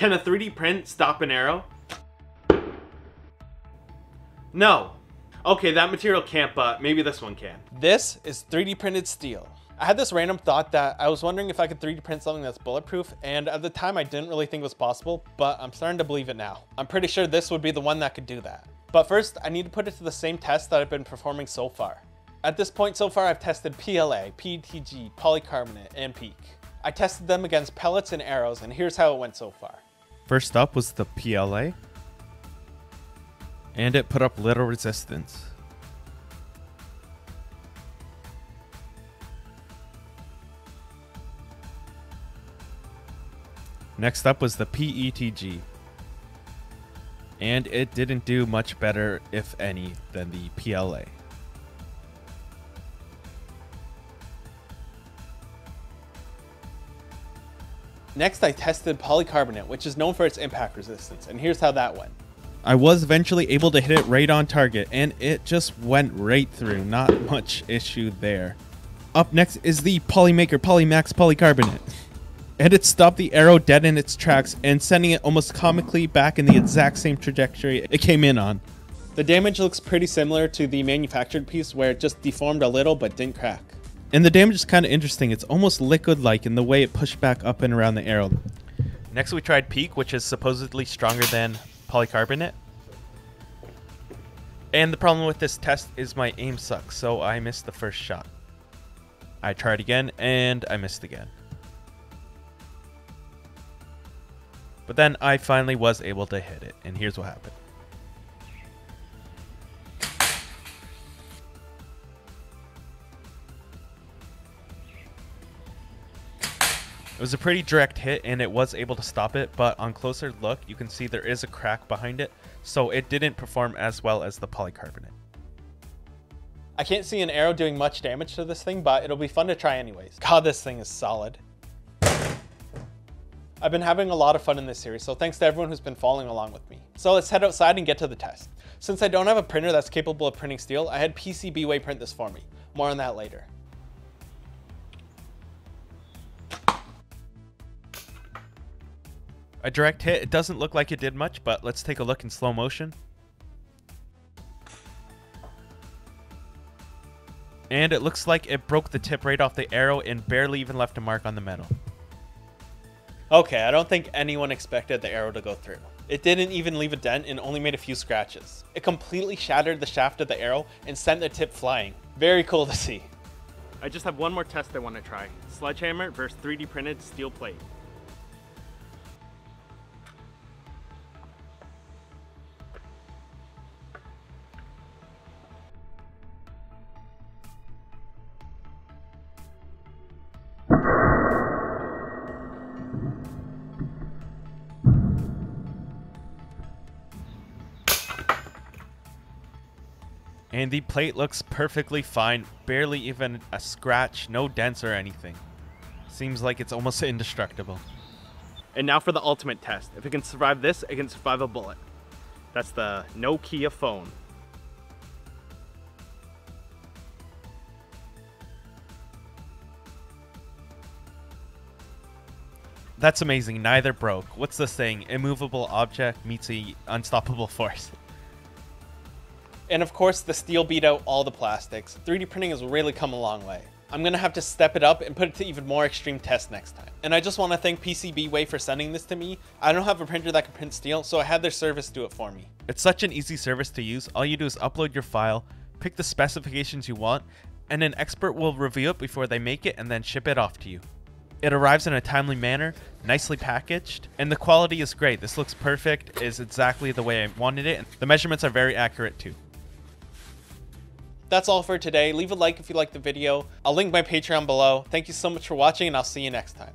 Can a 3D print stop an arrow? No. Okay, that material can't, but maybe this one can. This is 3D printed steel. I had this random thought that I was wondering if I could 3D print something that's bulletproof, and at the time I didn't really think it was possible, but I'm starting to believe it now. I'm pretty sure this would be the one that could do that. But first, I need to put it to the same test that I've been performing so far. At this point so far, I've tested PLA, PETG, polycarbonate, and PEEK. I tested them against pellets and arrows, and here's how it went so far. First up was the PLA, and it put up little resistance. Next up was the PETG, and it didn't do much better, if any, than the PLA. Next, I tested polycarbonate, which is known for its impact resistance, and here's how that went. I was eventually able to hit it right on target, and it just went right through. Not much issue there. Up next is the Polymaker Polymax Polycarbonate. And it stopped the arrow dead in its tracks and sending it almost comically back in the exact same trajectory it came in on. The damage looks pretty similar to the manufactured piece where it just deformed a little but didn't crack. And the damage is kind of interesting. It's almost liquid-like in the way it pushed back up and around the arrow. Next we tried PEEK, which is supposedly stronger than polycarbonate. And the problem with this test is my aim sucks, so I missed the first shot. I tried again and I missed again. But then I finally was able to hit it, and here's what happened. It was a pretty direct hit, and it was able to stop it, but on closer look, you can see there is a crack behind it, so it didn't perform as well as the polycarbonate. I can't see an arrow doing much damage to this thing, but it'll be fun to try anyways. God, this thing is solid. I've been having a lot of fun in this series, so thanks to everyone who's been following along with me. So let's head outside and get to the test. Since I don't have a printer that's capable of printing steel, I had PCBWay print this for me. More on that later. A direct hit, it doesn't look like it did much, but let's take a look in slow motion. And it looks like it broke the tip right off the arrow and barely even left a mark on the metal. Okay, I don't think anyone expected the arrow to go through. It didn't even leave a dent and only made a few scratches. It completely shattered the shaft of the arrow and sent the tip flying. Very cool to see. I just have one more test I want to try. Sledgehammer versus 3D printed steel plate. And the plate looks perfectly fine, barely even a scratch, no dents or anything. Seems like it's almost indestructible. And now for the ultimate test. If it can survive this, it can survive a bullet. That's the Nokia phone. That's amazing, neither broke. What's the saying? Immovable object meets a unstoppable force. And of course, the steel beat out all the plastics. 3D printing has really come a long way. I'm gonna have to step it up and put it to even more extreme tests next time. And I just wanna thank PCBWay for sending this to me. I don't have a printer that can print steel, so I had their service do it for me. It's such an easy service to use. All you do is upload your file, pick the specifications you want, and an expert will review it before they make it and then ship it off to you. It arrives in a timely manner, nicely packaged, and the quality is great. This looks perfect, is exactly the way I wanted it, and the measurements are very accurate too. That's all for today. Leave a like if you liked the video. I'll link my Patreon below. Thank you so much for watching, and I'll see you next time.